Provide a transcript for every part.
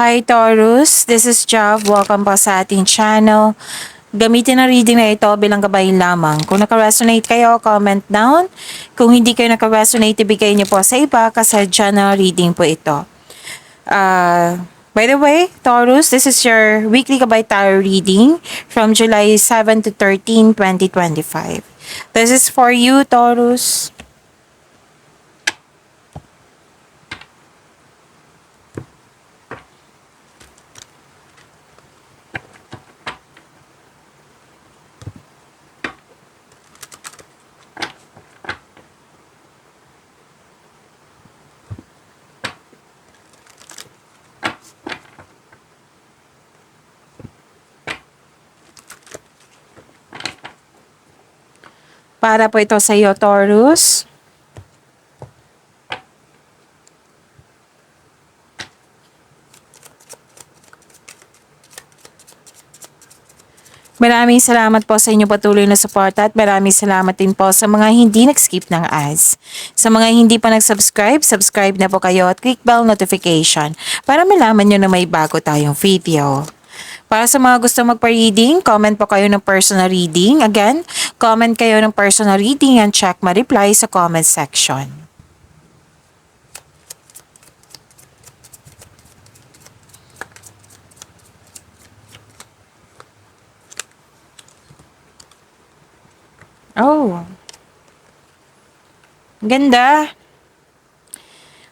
Hi Taurus, this is Jav. Welcome pa sa ating channel. Gamitin ang reading na ito bilang gabay lamang. Kung naka-resonate kayo, comment down. Kung hindi kayo naka-resonate, ibigay niyo po sa iba kasi general reading po ito. By the way, Taurus, this is your weekly gabay tarot reading from July 7 to 13, 2025. This is for you, Taurus. Para po ito sa iyo, Taurus. Maraming salamat po sa inyong patuloy na suporta at maraming salamat din po sa mga hindi nag-skip ng ads. Sa mga hindi pa nag-subscribe, subscribe na po kayo at click bell notification para malaman nyo na may bago tayong video. Para sa mga gusto magpa-reading, comment po kayo ng personal reading. Again, comment kayo ng personal reading and check ma-reply sa comment section. Oh. Ganda.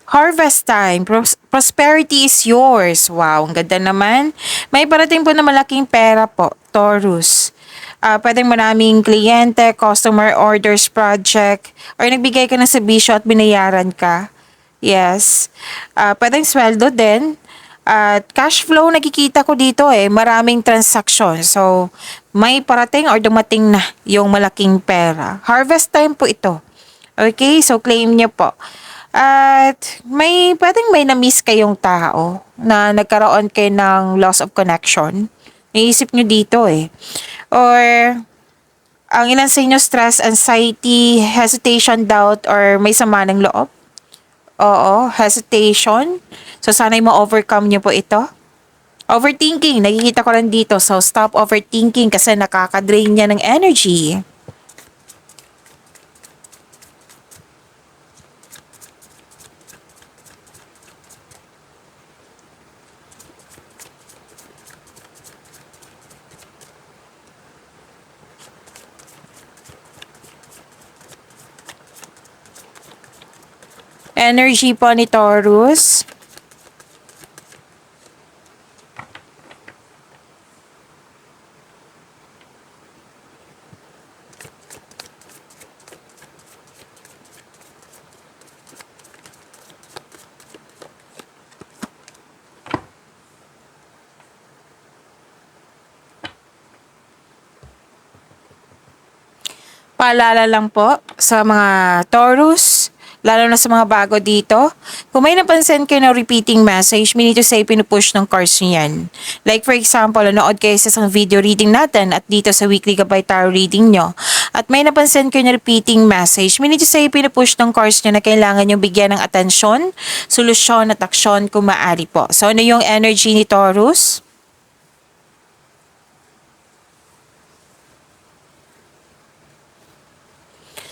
Harvest time. Prosperity is yours. Wow, ang ganda naman. May parating po na malaking pera po, Taurus. Pwedeng maraming kliyente, customer orders, project, or nagbigay ka ng serbisyo at binayaran ka. Yes. Pwedeng sweldo din. At cash flow, nakikita ko dito maraming transaction. So, may parating or dumating na yung malaking pera. Harvest time po ito. Okay, so claim niyo po. At pwedeng may na-miss kayong tao na nagkaroon kayo ng loss of connection. Naisip nyo dito Or, ang ilan sa inyo stress, anxiety, hesitation, doubt, or may sama ng loob. Oo, hesitation. So, sana'y ma-overcome nyo po ito. Overthinking, nakikita ko lang dito. So, stop overthinking kasi nakaka-drain niya ng energy. Energy po ni Taurus. Paalala lang po sa mga Taurus, lalo na sa mga bago dito, kung may napansin kayo na repeating message, we need to say pinupush ng cards niyan. Like for example, nanood kayo sa isang video reading natin at dito sa weekly gabay tarot reading nyo. At may napansin kayo na repeating message, we need to say pinupush ng cards nyo na kailangan nyo bigyan ng atensyon, solusyon at aksyon kung maaari po. So ano yung energy ni Taurus?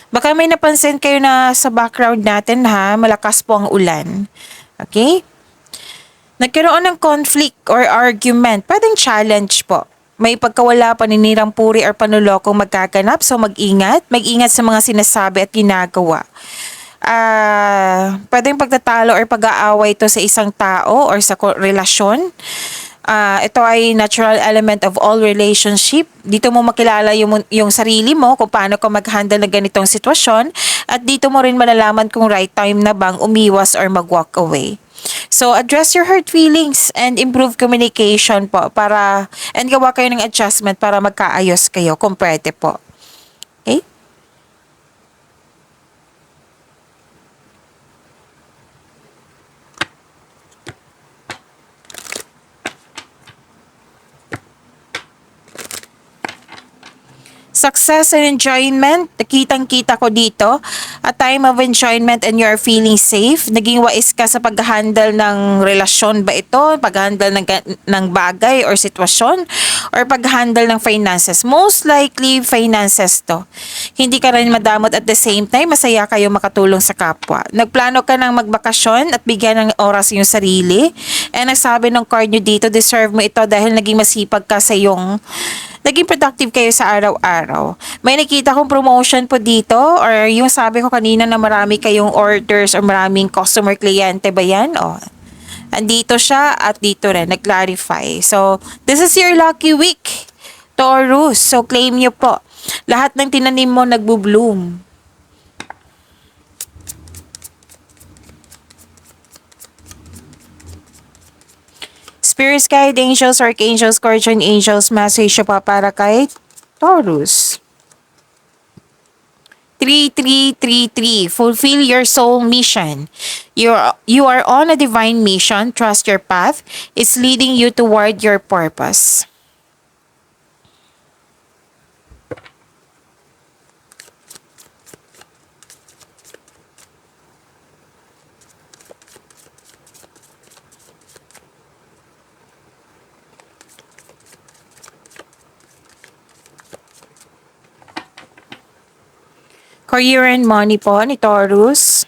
Baka may napansin kayo na sa background natin malakas po ang ulan. Okay? Nagkaroon ng conflict or argument, pwedeng challenge po. May pagkawala, paninirang puri or panulokong magkaganap, so mag-ingat. Mag-ingat sa mga sinasabi at ginagawa. Pwedeng pagtatalo or pag-aaway ito sa isang tao or sa relasyon. Ito ay natural element of all relationship. Dito mo makilala yung sarili mo kung paano ka mag-handle ng ganitong sitwasyon at dito mo rin malalaman kung right time na bang umiwas or mag-walk away. So, address your hurt feelings and improve communication po and gawa kayo ng adjustment para magkaayos kayo kung pwede po. Okay? Success and enjoyment, nakitang-kita ko dito. A time of enjoyment and you're feeling safe. Naging wais ka sa pag-handle ng relasyon ba ito? Pag-handle ng bagay or sitwasyon? Or pag-handle ng finances? Most likely, finances to. Hindi ka rin madamot at the same time, masaya kayo makatulong sa kapwa. Nagplano ka ng magbakasyon at bigyan ng oras yung sarili. And nagsabi ng card nyo dito, deserve mo ito dahil naging masipag ka sa iyong naging productive kayo sa araw-araw. May nakita kong promotion po dito or yung sabi ko kanina na marami kayong orders or maraming customer kliyente ba yan? O, andito siya at dito rin, nag-clarify. So, this is your lucky week, Taurus. So, claim nyo po. Lahat ng tinanim mo nagbo-bloom. Spirits, guide angels, archangels, guardian angels, message pa para kay Taurus. 3333. Fulfill your soul mission. You are on a divine mission. Trust your path. It's leading you toward your purpose. Career and money po ni Taurus.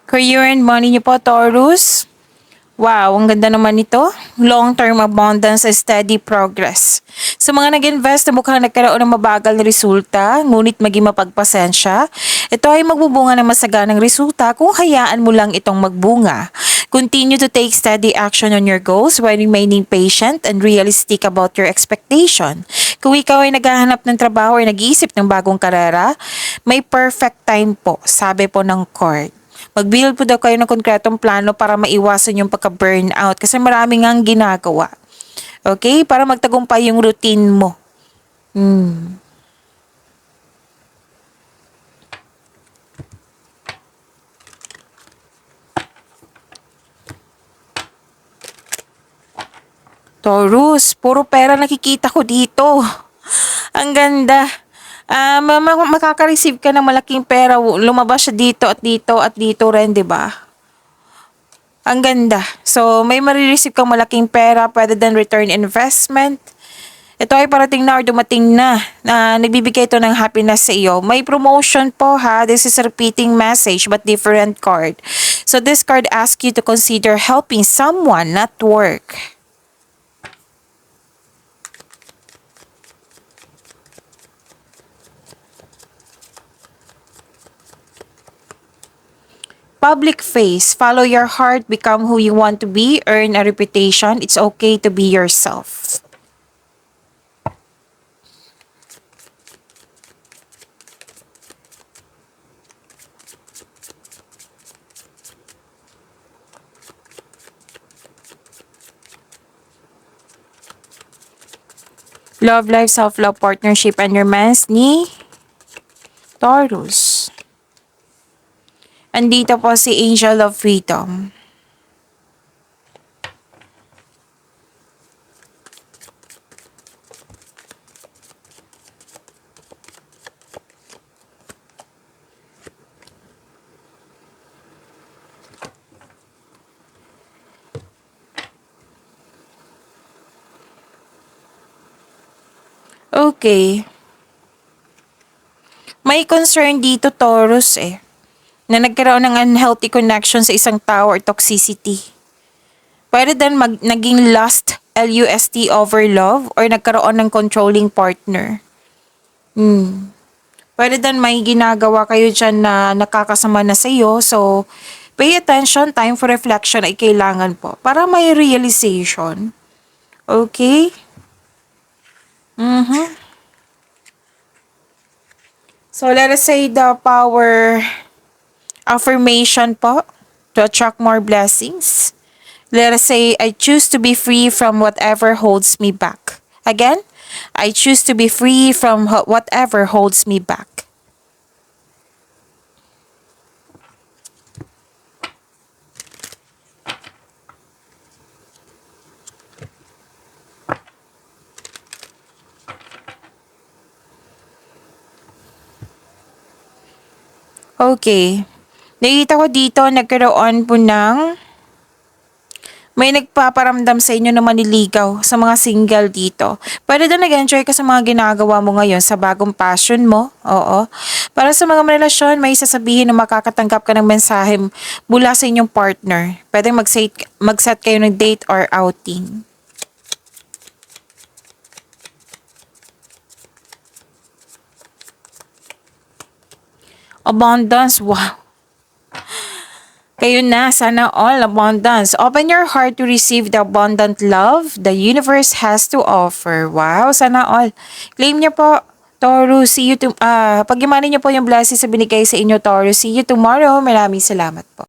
Career and money niyo po, Taurus. Wow, ang ganda naman nito. Long-term abundance and steady progress. Sa mga nag-invest na mukhang nagkaroon ng mabagal na resulta, ngunit maging mapagpasensya, ito ay magbubunga ng masaganang resulta kung hayaan mo lang itong magbunga. Continue to take steady action on your goals while remaining patient and realistic about your expectation. Kung ikaw ay naghahanap ng trabaho o nag-iisip ng bagong karera, may perfect time po, sabi po ng court. Mag-build po daw kayo ng konkretong plano para maiwasan yung pagka-burnout kasi maraming ang ginagawa. Okay? Para magtagumpay yung routine mo. Taurus, puro pera nakikita ko dito. Ang ganda. Makaka-receive ka ng malaking pera. Lumabas siya dito at dito at dito rin, di ba? Ang ganda. So, may marireceive kang malaking pera, pwede din return investment. Ito ay parating na or dumating na nagbibigay ito ng happiness sa iyo. May promotion po ha. This is a repeating message but different card. So, this card asks you to consider helping someone, not work. Public face, follow your heart, become who you want to be, earn a reputation. It's okay to be yourself. Love life, self-love, partnership, and romance ni Taurus. Andito po si Angel of Freedom. Okay. May concern dito, Taurus na nagkaroon ng unhealthy connection sa isang tao or toxicity. Pwede din naging lust, L-U-S-T, over love, or nagkaroon ng controlling partner. Pwede din may ginagawa kayo dyan na nakakasama na sa iyo. So, pay attention, time for reflection ay kailangan po para may realization. Okay? So, let us say the power affirmation po. to attract more blessings. Let us say, I choose to be free from whatever holds me back. Again, I choose to be free from whatever holds me back. Okay. Nakita ko dito, nagkaroon po ng may nagpaparamdam sa inyo na maniligaw sa mga single dito. Pwede doon nag-enjoy ka sa mga ginagawa mo ngayon sa bagong passion mo. Oo. Para sa mga relasyon, may sasabihin na makakatanggap ka ng mensahe mula sa inyong partner. Pwede mag-set kayo ng date or outing. Abundance, wow. Kayo na, sana all abundance. Open your heart to receive the abundant love the universe has to offer. Wow, sana all. Claim niyo po, Taurus. See you pag-imanin niyo po yung blessings sa binigay sa inyo, Taurus. See you tomorrow. Maraming salamat po.